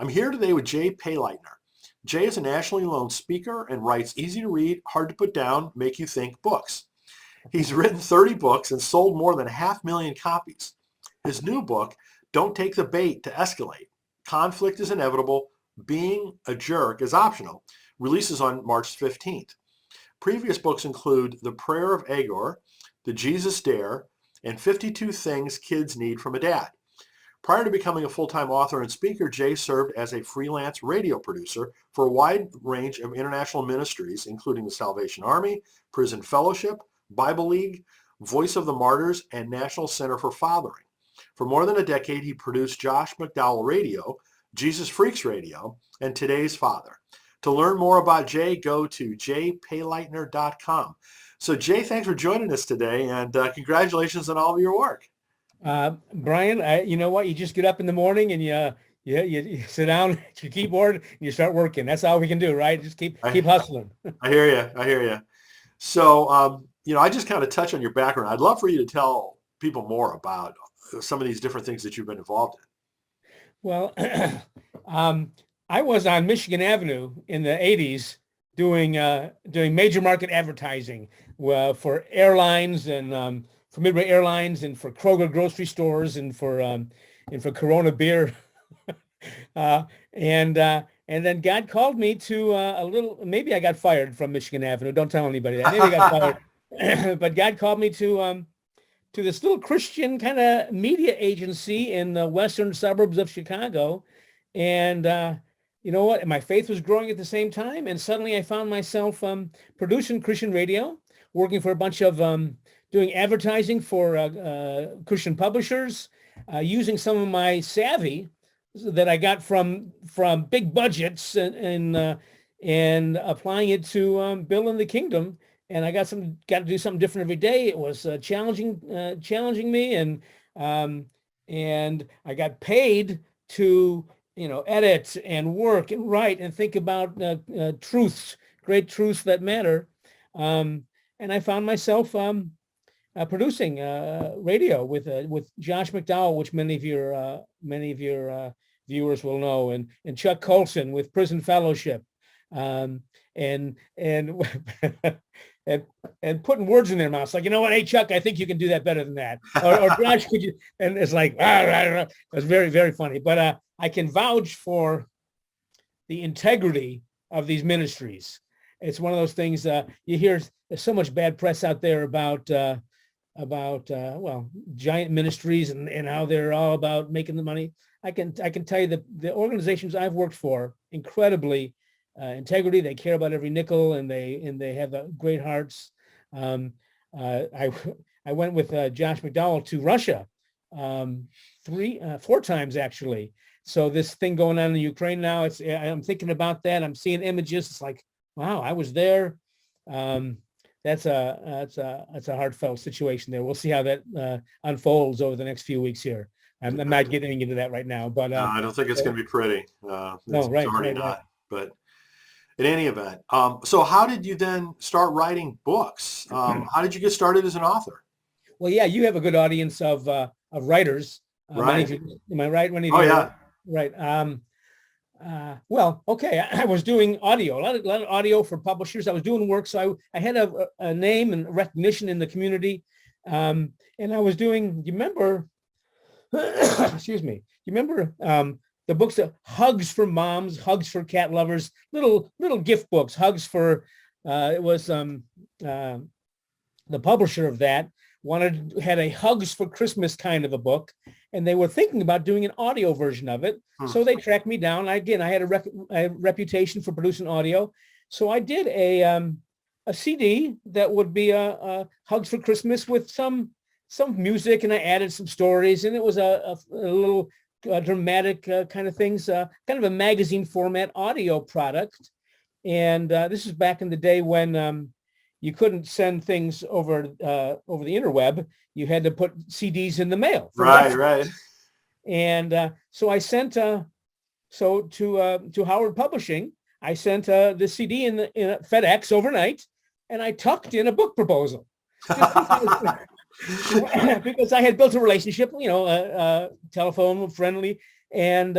I'm here today with Jay Payleitner. Jay is a nationally known speaker and writes easy to read, hard to put down, make you think books. He's written 30 books and sold more than 500,000 copies. His new book, Don't Take the Bait to Escalate. Conflict is inevitable. Being a jerk is optional. Releases on March 15th. Previous books include The Prayer of Agor, The Jesus Dare, and 52 Things Kids Need from a Dad. Prior to becoming a full-time author and speaker, Jay served as a freelance radio producer for a wide range of international ministries, including the Salvation Army, Prison Fellowship, Bible League, Voice of the Martyrs, and National Center for Fathering. For more than a decade, he produced Josh McDowell Radio, Jesus Freaks Radio, and Today's Father. To learn more about Jay, go to jpayleitner.com. So Jay, thanks for joining us today, and congratulations on all of your work. Brian, you know what? You just get up in the morning and you sit down at your keyboard and you start working. That's all we can do, right? Just keep hustling. I hear you. So, I just kind of touch on your background. I'd love for you to tell people more about some of these different things that you've been involved in. Well, I was on Michigan Avenue in the 80s doing major market advertising for airlines and for Midway Airlines and for Kroger grocery stores and for Corona beer. And then God called me to maybe I got fired from Michigan Avenue. Don't tell anybody that. Maybe I got fired. But God called me to this little Christian kind of media agency in the western suburbs of Chicago. And you know what? My faith was growing at the same time. And suddenly I found myself producing Christian radio, working for a bunch of doing advertising for Christian publishers, using some of my savvy that I got from big budgets and applying it to building the kingdom. And I got to do something different every day. It was challenging me, and I got paid to edit and work and write and think about truths, great truths that matter. And I found myself producing radio with Josh McDowell, which many of your viewers will know, and Chuck Colson with Prison Fellowship, and and putting words in their mouths like, you know what, hey Chuck, I think you can do that better than that, or Josh, could you? And it's like, it was very, very funny. But I can vouch for the integrity of these ministries. It's one of those things you hear. There's so much bad press out there about giant ministries and how they're all about making the money. I can tell you that the organizations I've worked for, incredibly integrity. They care about every nickel, and they have great hearts. I went with Josh McDowell to Russia 4 times actually. So this thing going on in Ukraine now, I'm thinking about that. I'm seeing images. It's like, wow, I was there. That's a heartfelt situation there. We'll see how that unfolds over the next few weeks here. I'm not getting into that right now, but no, I don't think it's going to be pretty. No, right, it's already right, not. right. But in any event, so how did you then start writing books? How did you get started as an author? Well, yeah, you have a good audience of writers. Right. Am I right? Oh, yeah. Right. Well, okay. I was doing audio, a lot of audio for publishers. I was doing work, so I had a name and recognition in the community. And I was doing. You remember? Excuse me. You remember the books of Hugs for Moms, Hugs for Cat Lovers, little gift books. Hugs for it was the publisher of that had a Hugs for Christmas kind of a book, and they were thinking about doing an audio version of it. So they tracked me down. I had a reputation for producing audio, so I did a CD that would be a Hugs for Christmas with some music, and I added some stories, and it was a little dramatic kind of things, kind of a magazine format audio product. And this is back in the day when you couldn't send things over the interweb. You had to put CDs in the mail. Right. And so I sent to Howard Publishing. I sent the CD in FedEx overnight, and I tucked in a book proposal. Because I had built a relationship, telephone friendly, and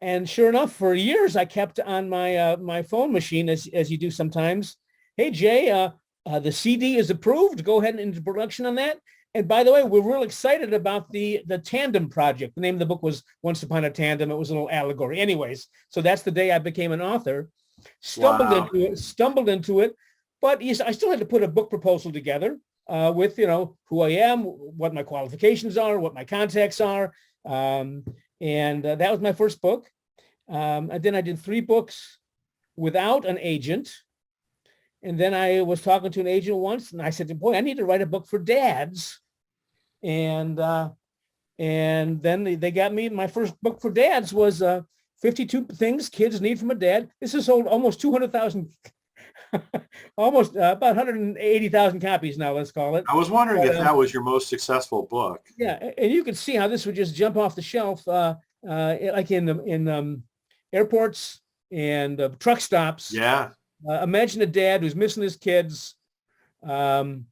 And sure enough, for years, I kept on my phone machine, as you do sometimes. Hey, Jay, the CD is approved. Go ahead and into production on that. And by the way, we're real excited about the Tandem project. The name of the book was Once Upon a Tandem. It was a little allegory. Anyways, so that's the day I became an author. Wow. Stumbled into it, but yes, I still had to put a book proposal together with, who I am, what my qualifications are, what my contacts are. And that was my first book. And then I did 3 books without an agent. And then I was talking to an agent once, and I said, boy, I need to write a book for dads. And then they got me. My first book for dads was 52 Things Kids Need from a Dad. This has sold almost 200,000, almost about 180,000 copies now, let's call it. I was wondering if that was your most successful book. Yeah, and you can see how this would just jump off the shelf, like in airports and truck stops. Yeah. Imagine a dad who's missing his kids, and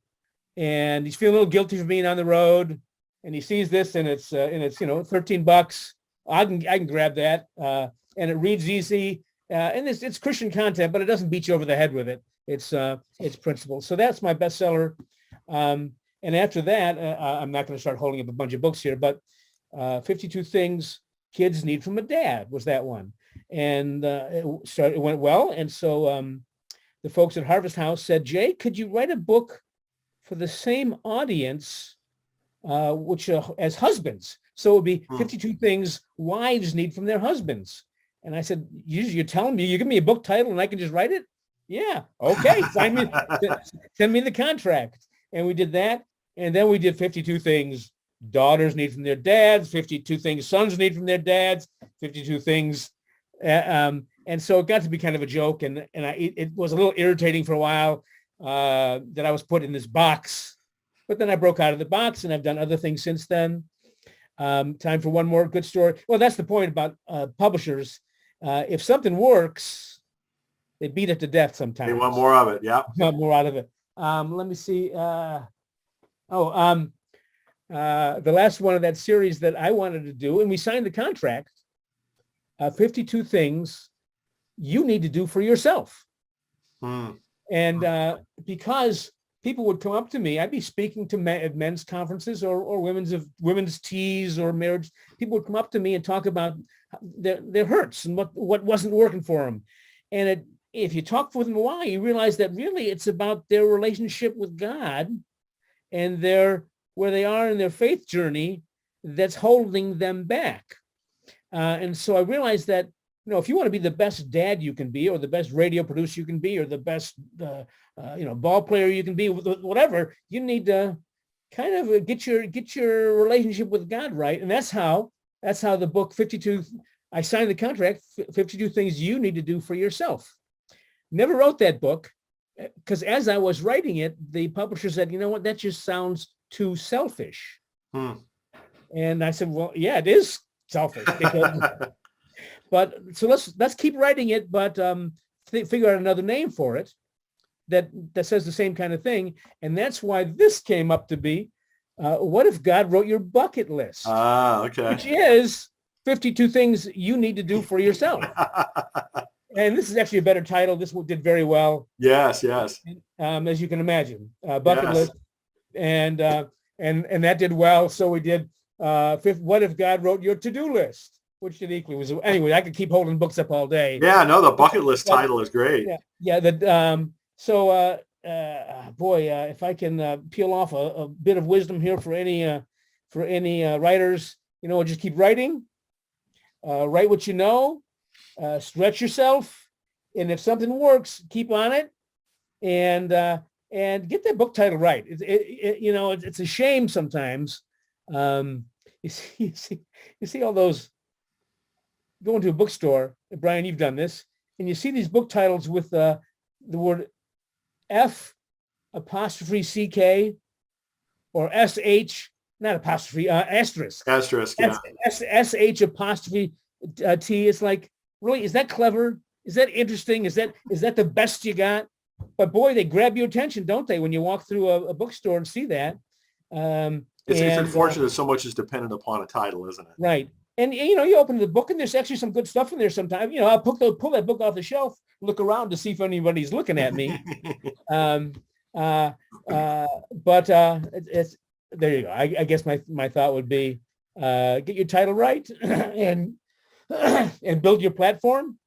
he's feeling a little guilty for being on the road, and he sees this, and it's $13. I can grab that, and it reads easy, and it's Christian content, but it doesn't beat you over the head with it. It's principle. So that's my bestseller. And after that, I'm not going to start holding up a bunch of books here, but 52 Things Kids Need from a Dad was that one. And it went well. And so the folks at Harvest House said, Jay, could you write a book for the same audience, which as husbands? So it would be 52 things wives need from their husbands. And I said, you're telling me, you give me a book title and I can just write it? Yeah. Okay. Send me the contract. And we did that. And then we did 52 things daughters need from their dads, 52 things sons need from their dads, 52 things. And so it got to be kind of a joke. And it was a little irritating for a while that I was put in this box. But then I broke out of the box, and I've done other things since then. Time for one more good story. Well, that's the point about publishers. If something works, they beat it to death sometimes. They want more of it. Yeah. Want more out of it. Let me see. The last one of that series that I wanted to do, and we signed the contract, 52 things you need to do for yourself. And because people would come up to me, I'd be speaking to men's conferences or women's teas or marriage. People would come up to me and talk about their hurts and what wasn't working for them. And if you talk with them a while, you realize that really it's about their relationship with God and where they are in their faith journey that's holding them back. And so I realized that, if you want to be the best dad you can be, or the best radio producer you can be, or the best, ball player you can be, whatever, you need to kind of get your relationship with God right. And that's how the book 52, I signed the contract, 52 things you need to do for yourself. Never wrote that book because as I was writing it, the publisher said, you know what, that just sounds too selfish. And I said, well, yeah, it is selfish. But so let's keep writing it, but figure out another name for it that says the same kind of thing. And that's why this came up to be, what if God wrote your bucket list? Okay. Which is 52 things you need to do for yourself. And this is actually a better title. This one did very well. Yes. As you can imagine, bucket list. And that did well. So we did, what if God wrote your to-do list? Which did equally was anyway. I could keep holding books up all day. Yeah, no, the bucket list title is great. Yeah. If I can peel off a bit of wisdom here for any writers, just keep writing. Write what you know. Stretch yourself, and if something works, keep on it, and get that book title right. It's a shame sometimes. You see all those. Go into a bookstore, Brian, you've done this, and you see these book titles with the word F apostrophe CK or SH, not apostrophe, asterisk. Asterisk, yeah. SH apostrophe T. It's like, really, is that clever? Is that interesting? Is that the best you got? But boy, they grab your attention, don't they, when you walk through a bookstore and see that. It's unfortunate so much is dependent upon a title, isn't it? Right. And you open the book and there's actually some good stuff in there sometimes. I'll pull that book off the shelf, look around to see if anybody's looking at me. Um, uh, but it's there you go. I guess my thought would be get your title right and and build your platform.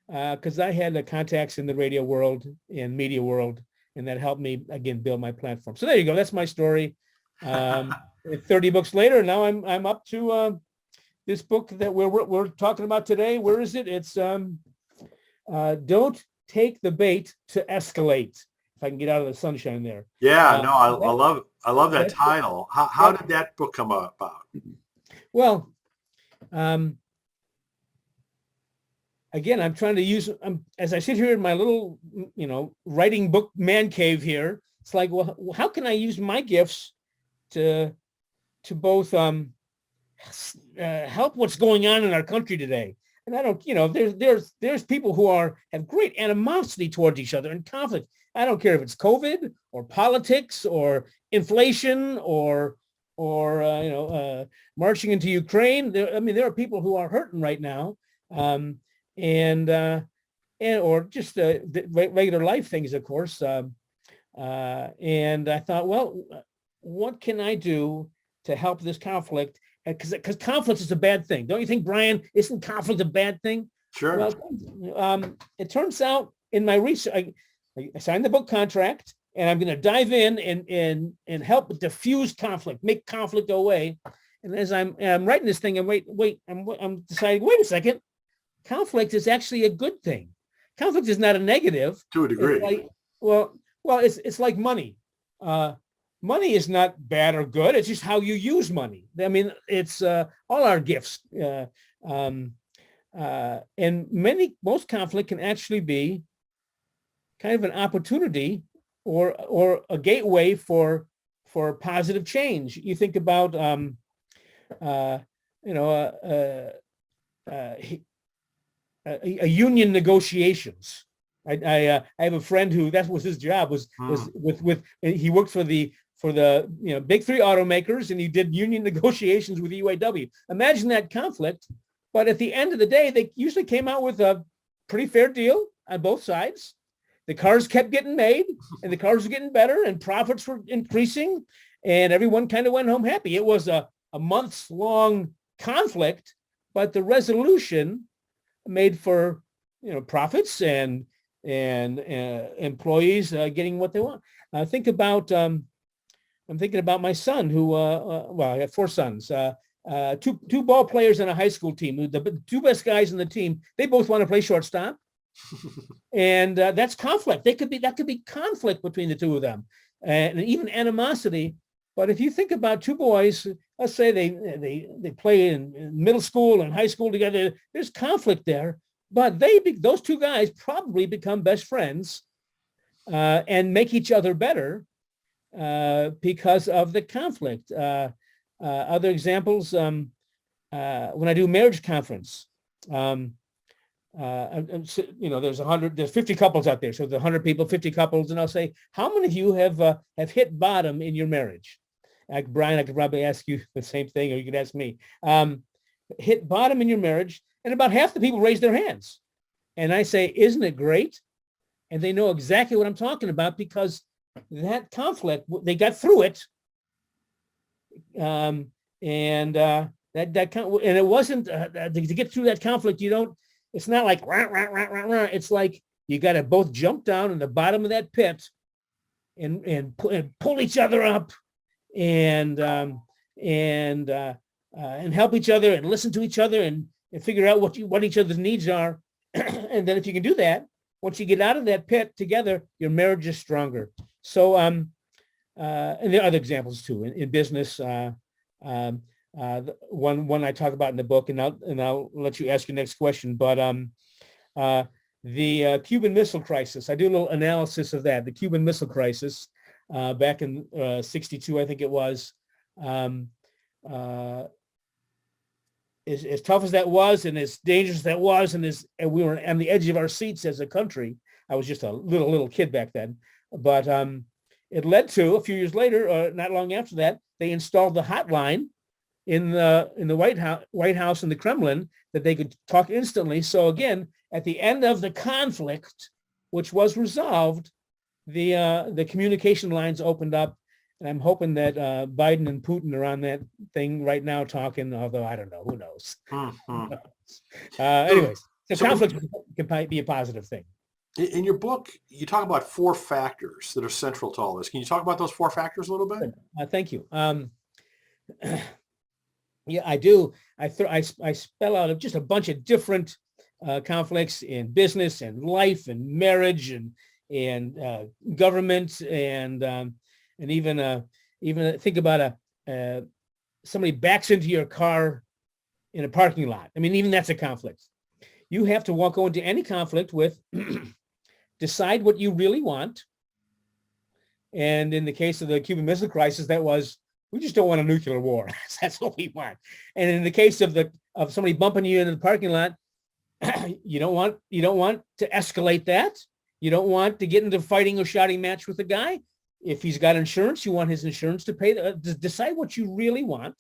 Because I had the contacts in the radio world and media world, and that helped me again build my platform. So there you go. That's my story. 30 books later, now I'm up to this book that we're talking about today. Where is it? It's Don't Take the Bait to Escalate. If I can get out of the sunshine there. Yeah, no, I love that title. How did that book come about? Well, again, I'm trying to use, as I sit here in my little, writing book man cave here, it's like, well, how can I use my gifts to both help what's going on in our country today? And I don't, there's people who have great animosity towards each other and conflict. I don't care if it's COVID or politics or inflation or marching into Ukraine. There are people who are hurting right now. And or just regular life things, of course. And I thought, well, what can I do to help this conflict? Because conflict is a bad thing. Don't you think, Brian? Isn't conflict a bad thing? Sure. Well, it turns out in my research, I signed the book contract, and I'm going to dive in and help diffuse conflict, make conflict go away. And as I'm writing this thing, I'm deciding, wait a second. Conflict is actually a good thing. Conflict is not a negative. To a degree. It's like money. Money is not bad or good. It's just how you use money. I mean, it's all our gifts. And most conflict can actually be kind of an opportunity or a gateway for positive change. You think about, a union negotiations. I have a friend who that was his job was with he worked for the big three automakers, and he did union negotiations with UAW. Imagine that conflict, but at the end of the day, they usually came out with a pretty fair deal on both sides. The cars kept getting made, and the cars were getting better, and profits were increasing, and everyone kind of went home happy. It was a months long conflict, but the resolution made for profits and employees getting what they want. I'm thinking about my son who I have four sons, two ball players on a high school team. The two best guys in the team, they both want to play shortstop, and that's conflict. That could be conflict between the two of them, and even animosity. But if you think about two boys, let's say they play in middle school and high school together, there's conflict there, but those two guys probably become best friends and make each other better because of the conflict. Other examples, when I do marriage conference, there's 50 couples out there. So the 100 people, 50 couples, and I'll say, how many of you have hit bottom in your marriage? Brian, I could probably ask you the same thing, or you could ask me. Hit bottom in your marriage, and about half the people raise their hands. And I say, isn't it great? And they know exactly what I'm talking about, because that conflict, they got through it. And it wasn't to get through that conflict. It's not like rah, rah, rah, rah, rah. It's like you got to both jump down in the bottom of that pit and pull each other up and help each other and listen to each other and figure out what each other's needs are. And then if you can do that, once you get out of that pit together, your marriage is stronger. So, and there are other examples too in business. One I talk about in the book, and I'll let you ask your next question. But the Cuban Missile Crisis, I do a little analysis of that. The Cuban Missile Crisis back in '62, I think it was. As tough as that was, and as dangerous as that was, and we were on the edge of our seats as a country. I was just a little kid back then, but it led to a few years later, not long after that, they installed the hotline in the White House and the Kremlin that they could talk instantly. So again, at the end of the conflict, which was resolved, the communication lines opened up, and I'm hoping that Biden and Putin are on that thing right now talking. Although I don't know, who knows? Mhm. Anyways, so So conflict can be a positive thing. in your book, you talk about 4 factors that are central to all this. Can you talk about those 4 factors a little bit? Good. Thank you. Yeah, I do. I spell out just a bunch of different conflicts in business and life and marriage and government and even think about somebody backs into your car in a parking lot. I mean, even that's a conflict. You have to go into any conflict with decide what you really want. And in the case of the Cuban Missile Crisis, that was, we just don't want a nuclear war. That's what we want. And in the case of somebody bumping you in the parking lot, you don't want to escalate that. You don't want to get into a fighting or shouting match with the guy. If he's got insurance, you want his insurance to pay. Decide what you really want,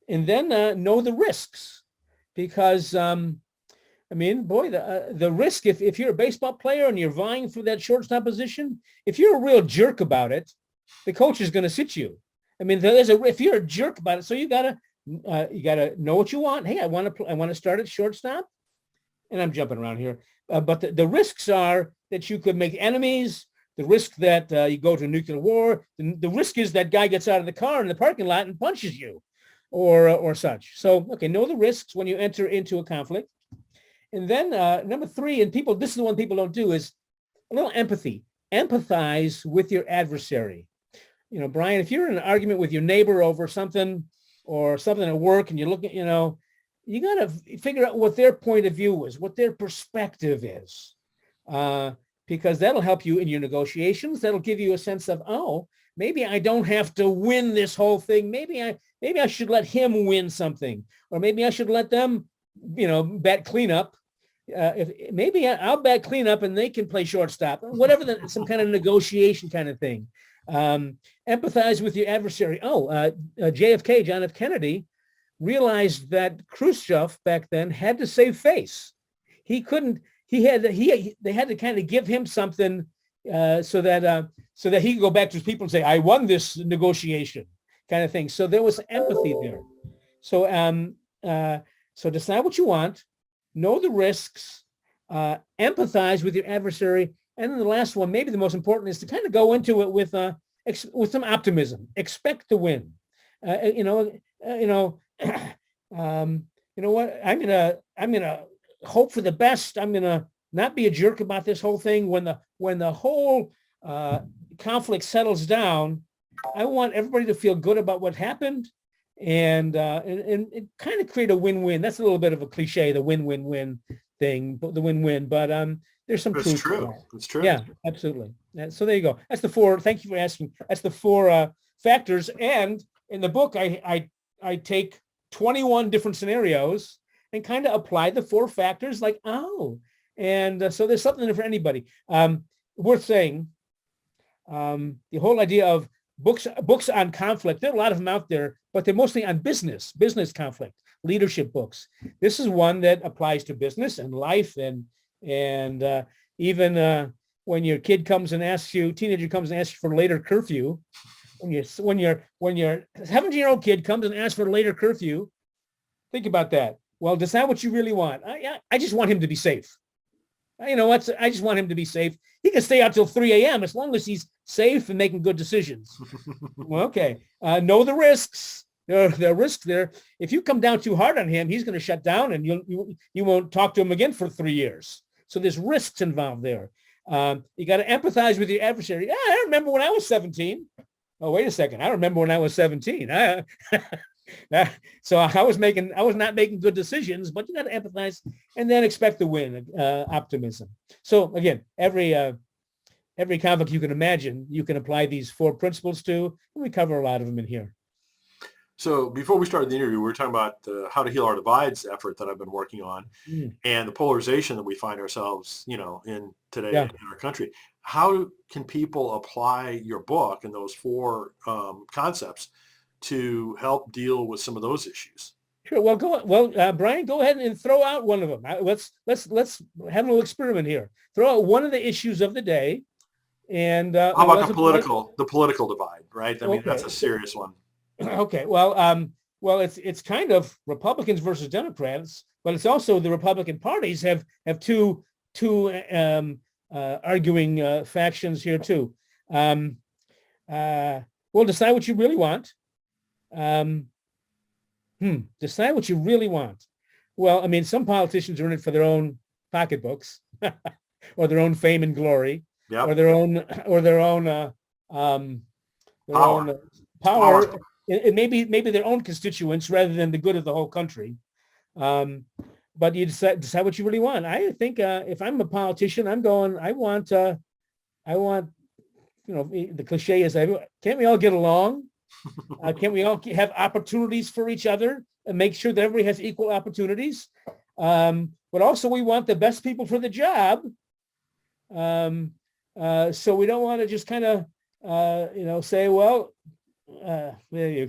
and then know the risks, because I mean, boy, the risk, if you're a baseball player and you're vying for that shortstop position, if you're a real jerk about it, the coach is going to sit you. I mean, if you're a jerk about it, so you gotta know what you want. Hey, I want to start at shortstop, and I'm jumping around here, but the risks are that you could make enemies. The risk that you go to a nuclear war. The risk is that guy gets out of the car in the parking lot and punches you, or such. So, okay, know the risks when you enter into a conflict. And then number 3, and this is the one people don't do, is a little empathy. Empathize with your adversary. You know, Brian, if you're in an argument with your neighbor over something or something at work, and you're looking, you got to figure out what their point of view is, what their perspective is, because that'll help you in your negotiations. That'll give you a sense of, oh, maybe I don't have to win this whole thing. Maybe I should let him win something, or maybe I should let them, bat cleanup. Maybe I'll bat cleanup and they can play shortstop, whatever, some kind of negotiation kind of thing. Empathize with your adversary. JFK, John F. Kennedy, realized that Khrushchev back then had to save face. They had to kind of give him something so that he could go back to his people and say, I won this negotiation, kind of thing. So there was empathy there. So decide what you want, know the risks, empathize with your adversary. And then the last one, maybe the most important, is to kind of go into it with some optimism. Expect to win. You know what? I'm gonna hope for the best. I'm gonna not be a jerk about this whole thing. When the whole conflict settles down, I want everybody to feel good about what happened, and kind of create a win-win. That's a little bit of a cliche, the win-win-win thing, the win-win. But there's some truth to that. It's true. Yeah, absolutely. So there you go. That's the 4. Thank you for asking. That's the 4 factors. And in the book, I take 21 different scenarios and kind of apply the 4 factors. Like, and so there's something there for anybody. Worth saying, the whole idea of books on conflict. There are a lot of them out there, but they're mostly on business conflict, leadership books. This is one that applies to business and life, and even when your kid comes and teenager comes and asks you for later curfew, when your 17-year-old kid comes and asks for a later curfew, think about that. Well, decide what you really want. I just want him to be safe. I just want him to be safe. He can stay out till 3 a.m. as long as he's safe and making good decisions. Well, okay. Know the risks. There are risks there. If you come down too hard on him, he's going to shut down, and you won't talk to him again for 3 years. So there's risks involved there. You got to empathize with your adversary. Yeah, I remember when I was 17. Oh, wait a second. I remember when I was 17. So I was not making good decisions, but you got to empathize and then expect to win. Optimism. So again, every conflict you can imagine, you can apply these 4 principles to, and we cover a lot of them in here. So before we started the interview, we were talking about the How to Heal Our Divides effort that I've been working on, and the polarization that we find ourselves, in today in our country. How can people apply your book and those 4 concepts to help deal with some of those issues? Sure. Well, Brian, go ahead and throw out one of them. Let's have a little experiment here. Throw out one of the issues of the day, and how about the political divide? Right. I mean, okay. That's a serious one. Okay. Well, it's kind of Republicans versus Democrats, but it's also the Republican parties have two arguing factions here too. Well, decide what you really want. Decide what you really want. Well, I mean, some politicians are in it for their own pocketbooks or their own fame and glory, yep. or their own power. And maybe their own constituents rather than the good of the whole country. But you decide what you really want. I think if I'm a politician, I'm going, I want, the cliche is, can't we all get along? Can't we all have opportunities for each other and make sure that everybody has equal opportunities? But also we want the best people for the job. So we don't want to just kind of, say, well, you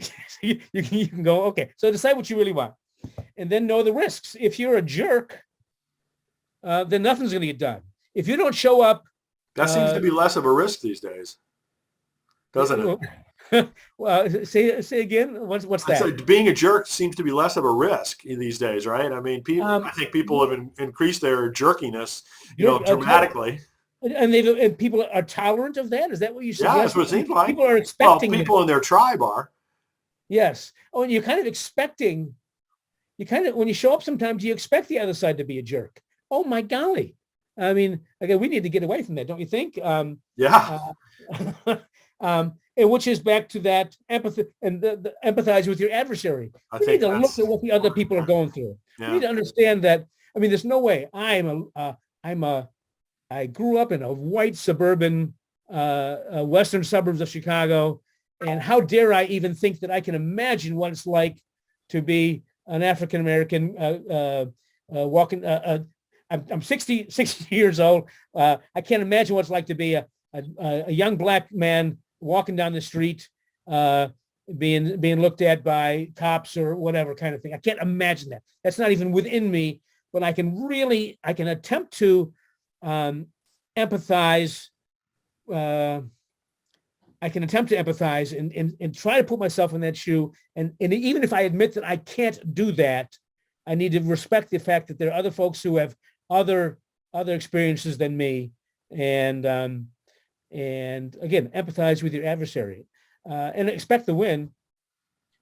can go, okay. So decide what you really want and then know the risks. If you're a jerk, then nothing's going to get done. If you don't show up. That seems to be less of a risk these days, doesn't it? Well, say again. What's that? So being a jerk seems to be less of a risk these days, right? I mean, I think people have increased their jerkiness, dramatically. And people are tolerant of that. Is that what you suggest? Yeah, that's what it seems like. People are expecting. Well, people in their tribe are. Yes. Oh, and you're kind of expecting. When you show up, sometimes you expect the other side to be a jerk. Oh my golly! I mean, again, we need to get away from that, don't you think? Yeah. And which is back to that empathy and the empathize with your adversary. We need to look at what the other people are going through. Yeah. We need to understand that. I mean, there's no way I grew up in a white suburban western suburbs of Chicago, and how dare I even think that I can imagine what it's like to be an African American walking. I'm 60 years old. I can't imagine what it's like to be a young black man walking down the street, being looked at by cops or whatever kind of thing. I can't imagine that. That's not even within me, but I can attempt to empathize. I can attempt to empathize and try to put myself in that shoe. And even if I admit that I can't do that, I need to respect the fact that there are other folks who have other experiences than me. And again, empathize with your adversary and expect to win.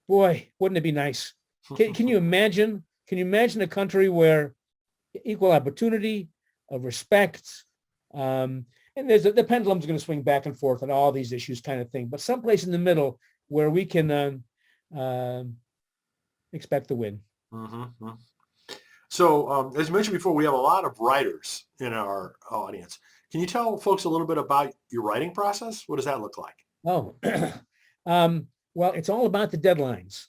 Boy, wouldn't it be nice? Can you imagine? Can you imagine a country where equal opportunity, of respect, and the pendulum's going to swing back and forth on all these issues, kind of thing. But someplace in the middle where we can expect to win. Mm-hmm. So, as you mentioned before, we have a lot of writers in our audience. Can you tell folks a little bit about your writing process? What does that look like? Oh, well, it's all about the deadlines.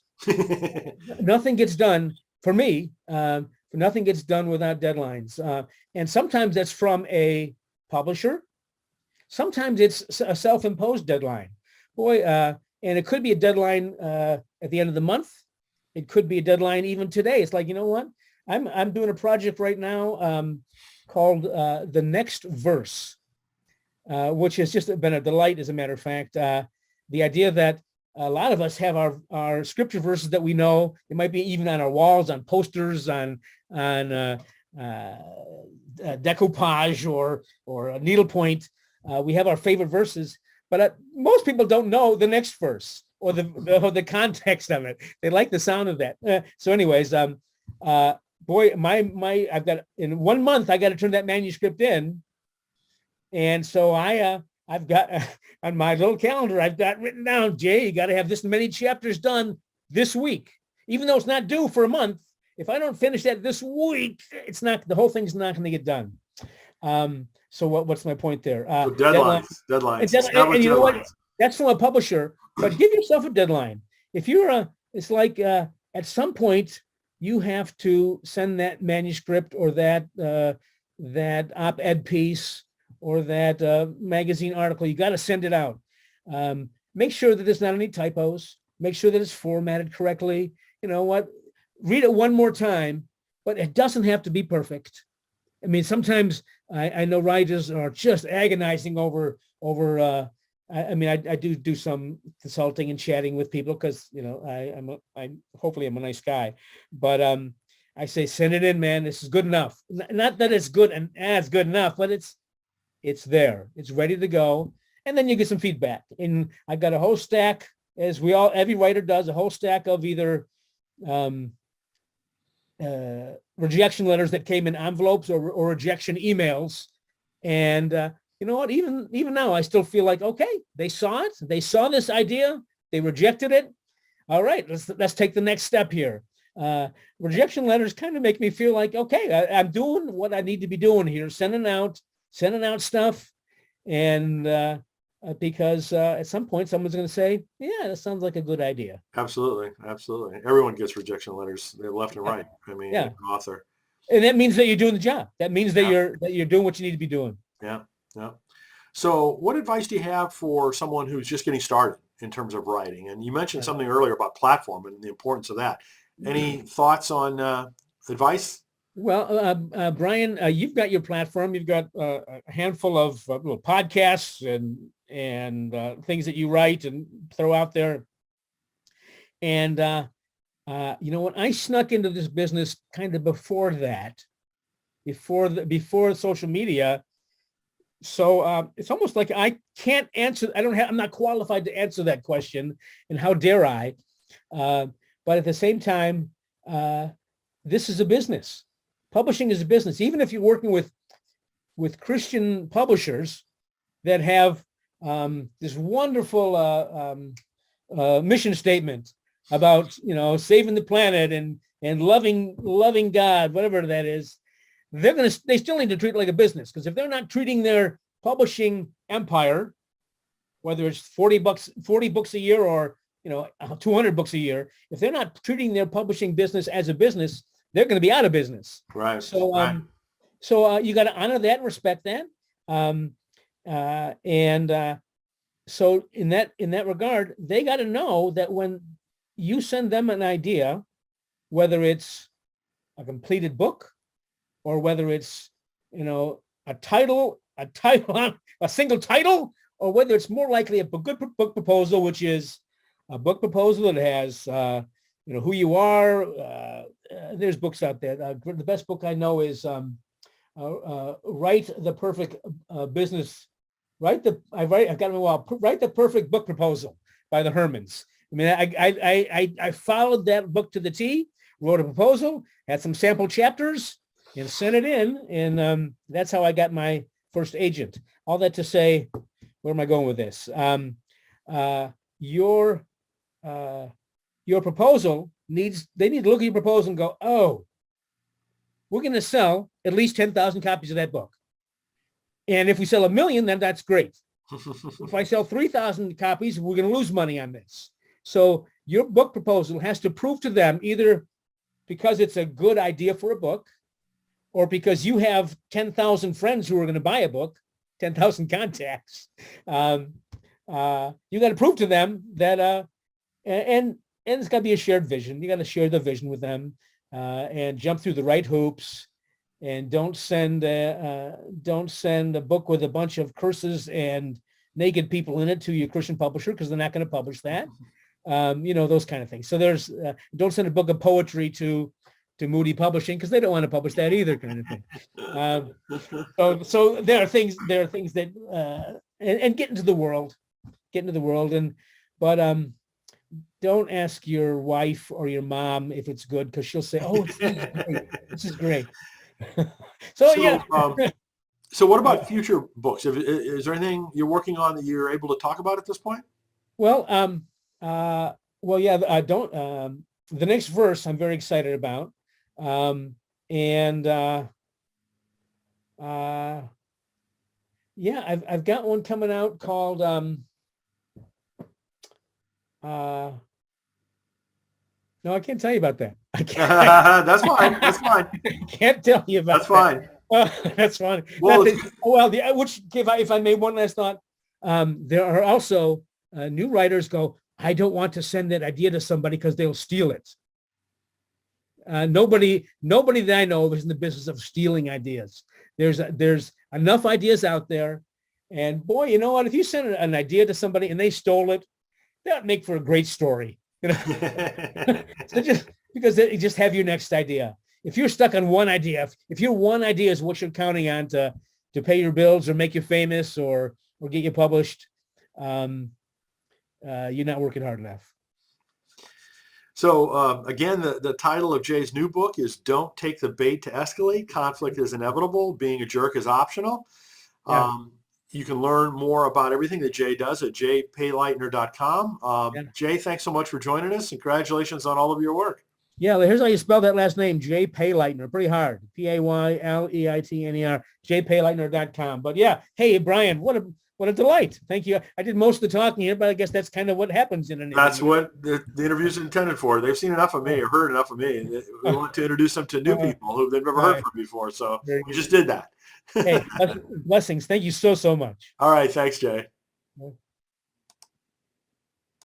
Nothing gets done for me. Nothing gets done without deadlines. And sometimes that's from a publisher. Sometimes it's a self-imposed deadline. Boy, and it could be a deadline at the end of the month. It could be a deadline even today. It's like, you know what? I'm doing a project right now called The Next Verse, which has just been a delight, as a matter of fact. The idea that a lot of us have our scripture verses that we know. It might be even on our walls, on posters, on decoupage or a needlepoint. We have our favorite verses, but most people don't know the next verse or the context of it. They like the sound of that. So anyways, boy, I've got, in 1 month, I got to turn that manuscript in. And so I've got on my little calendar, I've got written down, Jay, you got to have this many chapters done this week, even though it's not due for a month. If I don't finish that this week, the whole thing's not going to get done. So what's my point there? So deadlines. And you know what? That's from a publisher, but give yourself a deadline. If it's like at some point you have to send that manuscript or that op-ed piece or that magazine article. You got to send it out. Make sure that there's not any typos. make sure that it's formatted correctly. You know what? Read it one more time, but it doesn't have to be perfect. I mean, sometimes I know writers are just agonizing over. I do some consulting and chatting with people because I'm hopefully I'm a nice guy, but I say send it in, man. This is good enough. Not that it's good and it's good enough, but it's there. It's ready to go, and then you get some feedback. And I've got a whole stack, as every writer does, a whole stack of either rejection letters that came in envelopes or rejection emails. And you know what? Even now, I still feel like, okay, they saw it. They saw this idea. They rejected it. All right, let's take the next step here. Rejection letters kind of make me feel like, okay, I'm doing what I need to be doing here, sending out stuff. And because at some point someone's going to say, yeah, that sounds like a good idea. Absolutely. Everyone gets rejection letters. They're left and right. I mean, yeah. An author. And that means that you're doing the job. That means that you're doing what you need to be doing. Yeah. So what advice do you have for someone who's just getting started in terms of writing? And you mentioned something earlier about platform and the importance of that. Any thoughts on advice? Well, Brian, you've got your platform. You've got a handful of little podcasts and things that you write and throw out there. And when I snuck into this business kind of before that, before social media. So it's almost like I can't answer. I'm not qualified to answer that question. And how dare I? But at the same time, this is a business. Publishing is a business. Even if you're working with Christian publishers that have this wonderful mission statement about saving the planet and loving God, whatever that is, they still need to treat it like a business, because if they're not treating their publishing empire, whether it's 40 books a year or 200 books a year, if they're not treating their publishing business as a business, they're going to be out of business. Right. So so you got to honor that and respect that. So in that regard, they got to know that when you send them an idea, whether it's a completed book or whether it's a title, a single title, or whether it's more likely a good book proposal, which is a book proposal that has who you are. There's books out there. The best book I know is Write the Perfect Business. Write the Perfect Book Proposal by the Hermans. I mean, I followed that book to the T, wrote a proposal, had some sample chapters, and sent it in, and that's how I got my first agent. All that to say, where am I going with this? Your proposal they need to look at your proposal and go, oh, we're going to sell at least 10,000 copies of that book. And if we sell 1 million, then that's great. If I sell 3,000 copies, we're going to lose money on this. So your book proposal has to prove to them, either because it's a good idea for a book, or because you have 10,000 friends who are going to buy a book, 10,000 contacts. You got to prove to them that, and it's got to be a shared vision. You got to share the vision with them, and jump through the right hoops, and don't send a book with a bunch of curses and naked people in it to your Christian publisher, because they're not going to publish that. Those kind of things. So there's don't send a book of poetry to Moody Publishing, because they don't want to publish that either, kind of thing. So there are things that and get into the world, but don't ask your wife or your mom if it's good, because she'll say, oh, this is great. Yeah. So what about future books? Is there anything you're working on that you're able to talk about at this point? Well, yeah, I don't. The next verse I'm very excited about, yeah, I've got one coming out called no, I can't tell you about that. I can't. That's fine. I can't tell you about that's fine. That's fine. Well, Which, if I may, one last thought, there are also new writers go, I don't want to send that idea to somebody because they'll steal it. Nobody that I know is in the business of stealing ideas. There's enough ideas out there, and boy, you know what? If you send an idea to somebody and they stole it, that would make for a great story. You know, so just because you just have your next idea. If you're stuck on one idea, if your one idea is what you're counting on to pay your bills or make you famous or get you published, you're not working hard enough. So again, the title of Jay's new book is Don't Take the Bait to Escalate. Conflict is inevitable. Being a jerk is optional. Yeah. You can learn more about everything that Jay does at jaypayleitner.com. Yeah. Jay, thanks so much for joining us. And congratulations on all of your work. Yeah, here's how you spell that last name, Jay Payleitner. Pretty hard. Payleitner, jaypayleitner.com. But yeah, hey, Brian, what a delight. Thank you. I did most of the talking here, but I guess that's kind of what happens in an interview. That's what the interview's intended for. They've seen enough of me or heard enough of me. We want to introduce them to new people who they've never heard from before. So we just did that. Hey, blessings. Thank you so much. All right. Thanks, Jay.